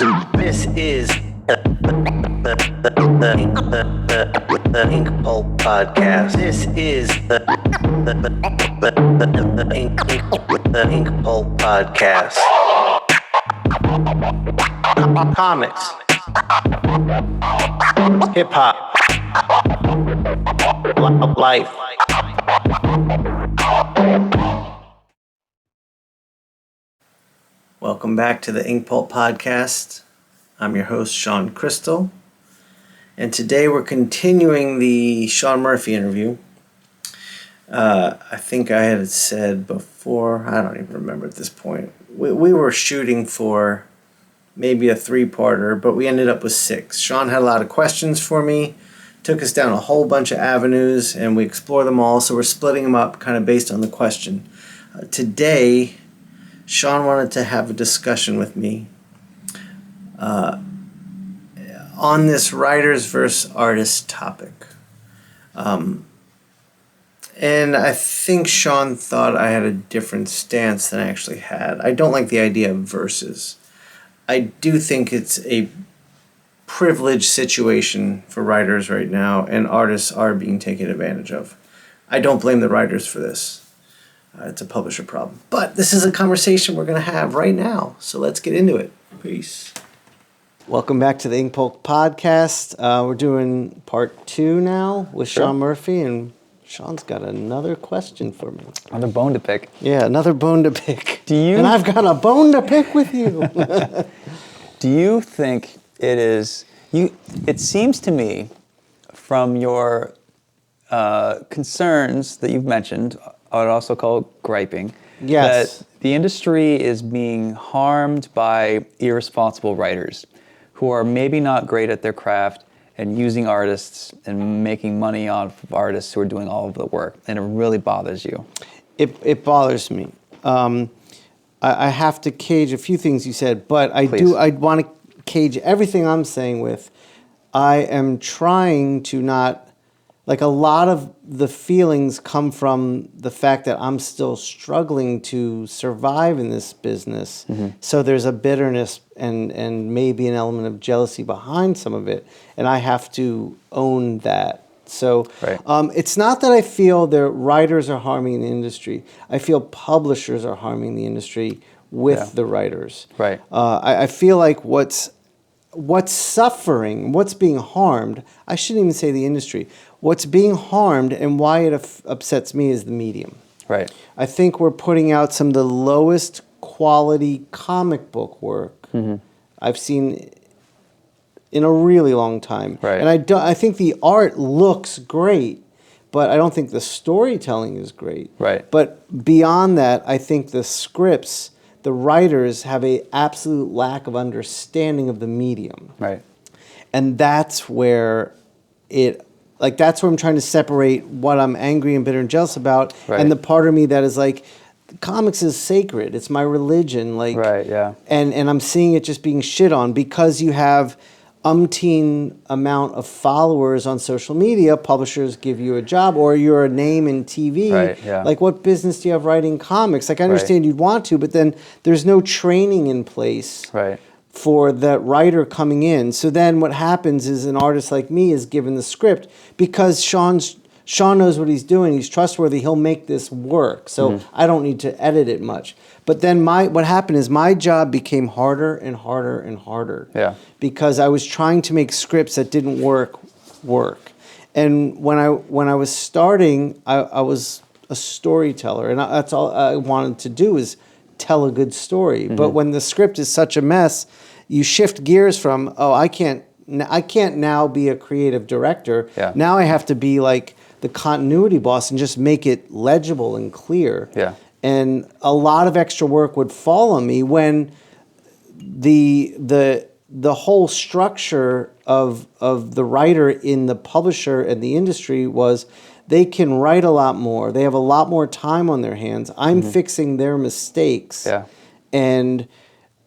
This is the Inkpulp Podcast. This is the Inkpulp Podcast. Comics, hip hop, life. Welcome back to the Inkpulp Podcast. I'm your host, Sean Crystal. And today we're continuing the Sean Murphy interview. I think I had said before, I don't even remember at this point. We were shooting for maybe a 3-parter, but we ended up with 6. Sean had a lot of questions for me, took us down a whole bunch of avenues, and we explored them all. So we're splitting them up kind of based on the question. Today, Sean wanted to have a discussion with me on this writers versus artists topic. And I think Sean thought I had a different stance than I actually had. I don't like the idea of verses. I do think it's a privileged situation for writers right now, and artists are being taken advantage of. I don't blame the writers for this. It's a publisher problem. But this is a conversation we're going to have right now. So let's get into it. Peace. Welcome back to the Inkpulp Podcast. We're doing part 2 now with Sean Murphy. And Sean's got another question for me. Another bone to pick. Yeah, another bone to pick. And I've got a bone to pick with you. Do you think it is... It seems to me from your concerns that you've mentioned... I would also call it griping. Yes. That the industry is being harmed by irresponsible writers who are maybe not great at their craft and using artists and making money off of artists who are doing all of the work. And it really bothers you. It bothers me. I have to cage a few things you said, but I want to cage everything I'm saying with, I am trying to not... Like, a lot of the feelings come from the fact that I'm still struggling to survive in this business. Mm-hmm. So there's a bitterness and maybe an element of jealousy behind some of it. And I have to own that. So it's not that I feel that writers are harming the industry. I feel publishers are harming the industry with the writers. Right. I feel like what's suffering, what's being harmed, I shouldn't even say the industry, what's being harmed and why it upsets me is the medium. Right. I think we're putting out some of the lowest quality comic book work I've seen in a really long time. Right. And I think the art looks great, but I don't think the storytelling is great. Right. But beyond that, I think the scripts... the writers have an absolute lack of understanding of the medium. Right. And that's where that's where I'm trying to separate what I'm angry and bitter and jealous about and the part of me that is like, comics is sacred. It's my religion. Like, and I'm seeing it just being shit on because you have umpteen amount of followers on social media. Publishers give you a job, or you're a name in TV. Right, yeah. Like, what business do you have writing comics? Like, I understand you'd want to, but then there's no training in place for that writer coming in. So then what happens is an artist like me is given the script because Sean knows what he's doing. He's trustworthy. He'll make this work. So I don't need to edit it much. But then what happened is my job became harder and harder and harder. Yeah. Because I was trying to make scripts that didn't work. And when I was starting, I was a storyteller, and that's all I wanted to do is tell a good story. But when the script is such a mess, you shift gears from, I can't now be a creative director. Yeah. Now I have to be like the continuity boss and just make it legible and clear. Yeah. And a lot of extra work would fall on me when the whole structure of the writer in the publisher and the industry was they can write a lot more. They have a lot more time on their hands. I'm fixing their mistakes. Yeah. And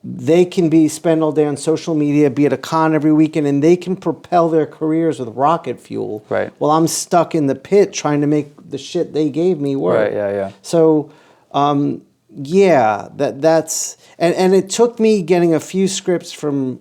they can spend all day on social media, be at a con every weekend, and they can propel their careers with rocket fuel. Right. While I'm stuck in the pit trying to make the shit they gave me work. Right, So, that's... And it took me getting a few scripts from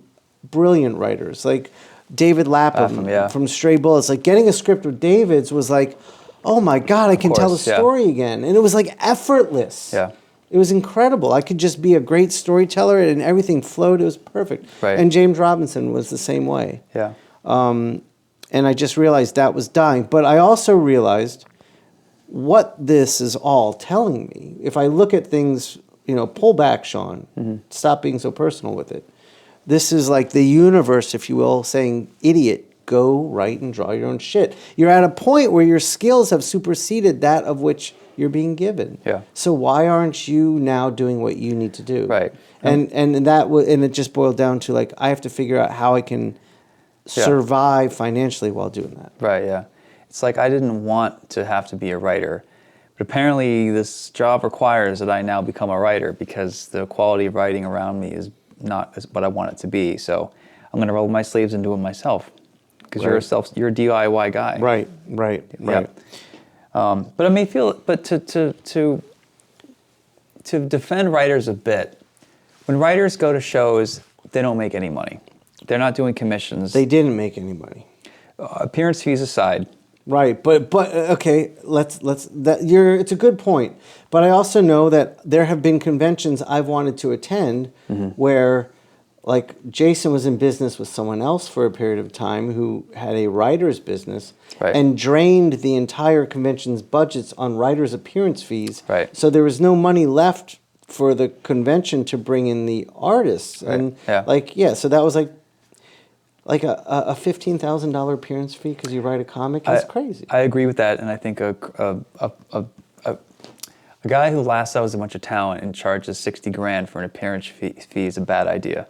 brilliant writers, like David Lapham yeah. from Stray Bullets. Like getting a script with David's was like, oh my God, I can tell the story again. And it was like effortless. Yeah. It was incredible. I could just be a great storyteller and everything flowed. It was perfect. Right. And James Robinson was the same way. Yeah. And I just realized that was dying. But I also realized what this is all telling me. If I look at things, pull back, Sean. Stop being so personal with it. This is like the universe, if you will, saying, idiot, go write and draw your own shit. You're at a point where your skills have superseded that of which you're being given. Yeah. So why aren't you now doing what you need to do? Right. And it just boiled down to like, I have to figure out how I can survive financially while doing that. Right, yeah. It's like I didn't want to have to be a writer, but apparently this job requires that I now become a writer because the quality of writing around me is not what I want it to be. So I'm going to roll my sleeves and do it myself because you're a DIY guy. Right. But I may feel, but to defend writers a bit, when writers go to shows, they don't make any money. They're not doing commissions. They didn't make any money. Appearance fees aside. Right, but okay, it's a good point. But I also know that there have been conventions I've wanted to attend where, like, Jason was in business with someone else for a period of time who had a writer's business and drained the entire convention's budgets on writers' appearance fees. Right. So there was no money left for the convention to bring in the artists. Right. And Yeah. so that was like a $15,000 appearance fee because you write a comic. That's crazy. I agree with that, and I think a guy who lassos a bunch of talent and charges $60,000 for an appearance fee is a bad idea.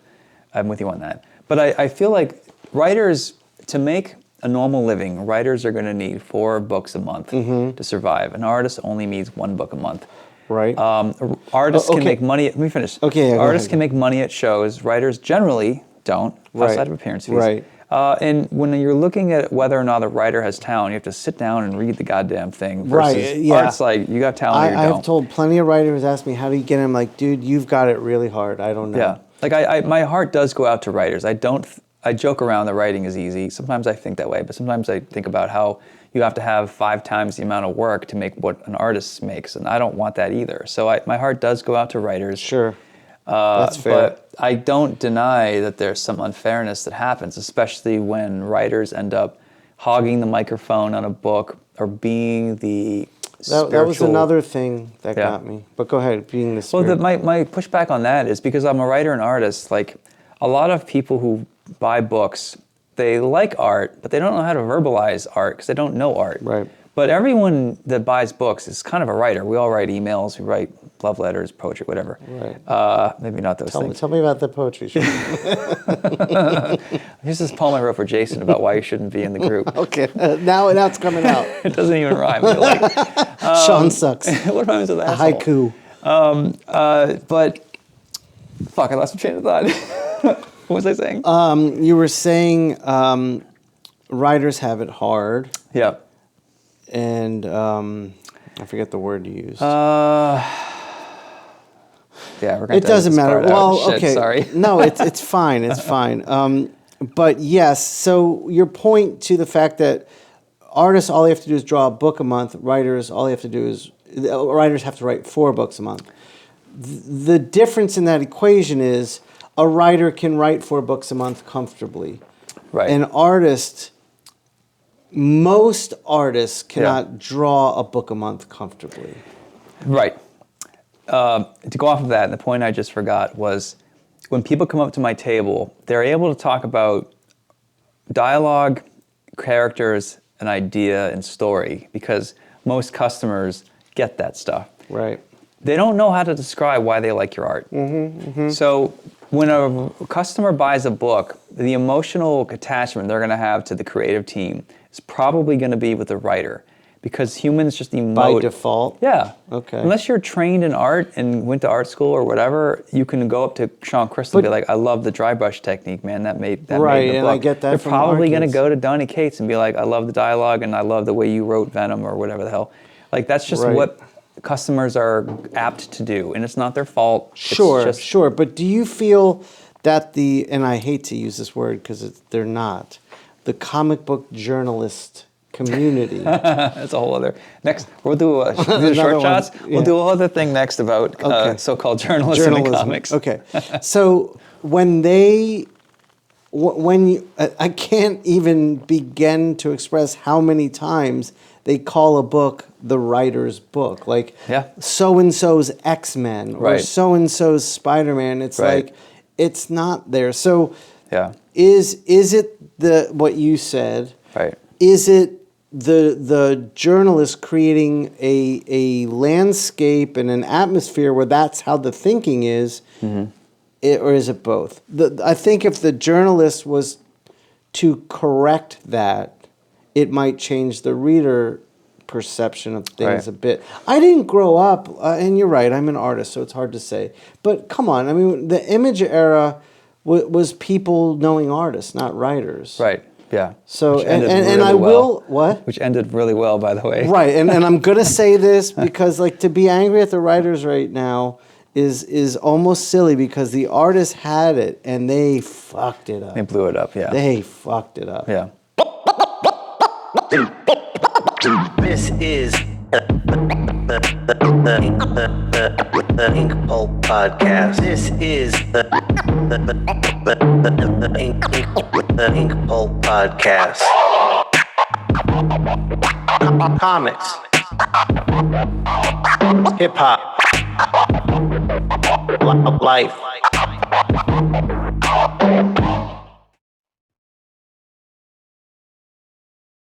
I'm with you on that. But I feel like writers, to make a normal living, writers are going to need 4 books a month to survive. An artist only needs 1 book a month. Right. Artists can make money. Let me finish. Okay. Yeah, artists can make money at shows. Writers generally don't, outside of appearance fees. Right. And when you're looking at whether or not a writer has talent, you have to sit down and read the goddamn thing. Versus art's like, you got talent or you don't. I've told plenty of writers ask me, how do you get in? I'm like, dude, you've got it really hard. I don't know. Yeah. Like my heart does go out to writers. I joke around that writing is easy. Sometimes I think that way, but sometimes I think about how you have to have 5 times the amount of work to make what an artist makes, and I don't want that either. So my heart does go out to writers. Sure. That's fair. But I don't deny that there's some unfairness that happens, especially when writers end up hogging the microphone on a book or being the spiritual... That was another thing that got me. But go ahead, being the spiritual... Well, my pushback on that is because I'm a writer and artist, like a lot of people who buy books, they like art, but they don't know how to verbalize art because they don't know art. Right. But everyone that buys books is kind of a writer. We all write emails, we write love letters, poetry, whatever. Right. Maybe not those things. Tell me about the poetry. Here's this poem I wrote for Jason about why you shouldn't be in the group. Okay, now it's coming out. It doesn't even rhyme. You're like, Sean sucks. What rhymes with asshole? Haiku. But, fuck, I lost my train of thought. What was I saying? You were saying writers have it hard. Yeah. And I forget the word you used. Yeah, we're going it doesn't matter. Well, Shit, okay. Sorry. No, it's fine. It's fine. But yes, so your point to the fact that artists, all they have to do is draw a book a month. Writers, all they have to do is writers have to write 4 books a month. The difference in that equation is a writer can write 4 books a month comfortably. Right. An artist, most artists cannot draw a book a month comfortably. Right. To go off of that, and the point I just forgot was when people come up to my table, they're able to talk about dialogue, characters, an idea, and story because most customers get that stuff. Right. They don't know how to describe why they like your art. So when a customer buys a book, the emotional attachment they're going to have to the creative team is probably going to be with the writer. Because humans just emote. By default? Yeah. Okay. Unless you're trained in art and went to art school or whatever, you can go up to Sean Crystal and be like, I love the dry brush technique, man. That made the book. And I get that They're from probably going to kids. go to Donny Cates and be like, I love the dialogue and I love the way you wrote Venom or whatever the hell. Like, that's just what customers are apt to do. And it's not their fault. Sure. But do you feel and I hate to use this word because they're not, the comic book journalist community. That's a whole other. Next, we'll do short shots. Yeah. We'll do a whole other thing next about so-called journalism in comics. Okay. So when I can't even begin to express how many times they call a book the writer's book. Like so-and-so's X-Men or so-and-so's Spider-Man. It's like, it's not there. So is it what you said? Right. Is it the journalist creating a landscape and an atmosphere where that's how the thinking is, or is it both? I think if the journalist was to correct that, it might change the reader perception of things a bit. I didn't grow up, and you're right, I'm an artist, so it's hard to say. But come on, I mean, the Image era was people knowing artists, not writers. Right. Yeah. So Which ended really well, by the way. Right, and I'm gonna say this because like to be angry at the writers right now is almost silly because the artists had it and they fucked it up. They blew it up. Yeah. They fucked it up. Yeah. This is the Inkpulp Podcast. This is the Inkpulp Podcast. Comics, hip hop, life.